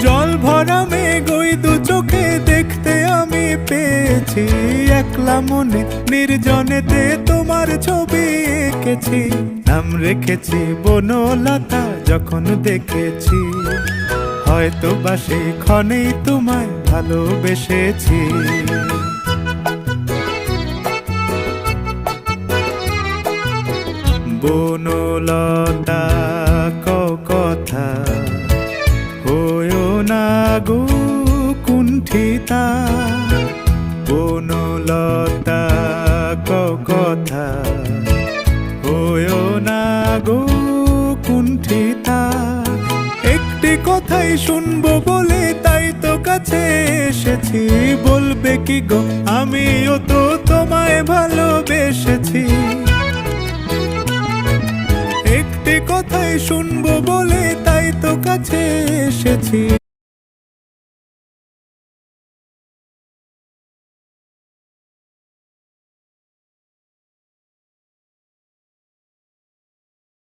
জল ভরা মেঘ ওই দু চোখে দেখতে আমি পেয়েছি, একলা মনে নির্জনেতে তোমার ছবি এঁকেছি। নাম রেখেছি বনলতা যখন দেখেছি, হয়তো বা সেই ক্ষণেই তোমায় ভালোবেসেছি। বনলতা কথা হয়ো না গো কুণ্ঠিতা, বনলতা কথা হয়ো না গো কুণ্ঠিতা। একটি কথাই শুনবো বলে তাই তো কাছে এসেছি, বলবে কি গো আমিও তো তোমায় ভালোবেসেছি। একটি কথাই শুনবো বলে তাই তো কাছে এসেছি,